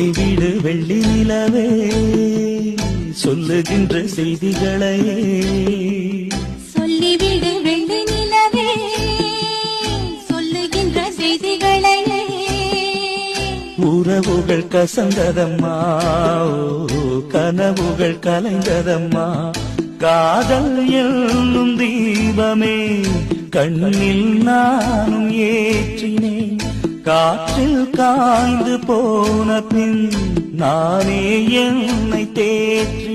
சொல்லிவிடு வெள்ளி நிலவே சொல்லுகின்ற செய்திகளை சொல்லிவிடு வெள்ளி நிலவே சொல்லுகின்ற செய்திகளை உறவுகள் கசந்ததம்மா கனவுகள் கலைந்ததம்மா காதல் என்னும் தீபமே கண்ணில் நானும் ஏற்றினேன் காற்றில் காய்ந்து போன பின் நானே என்னை தேற்றி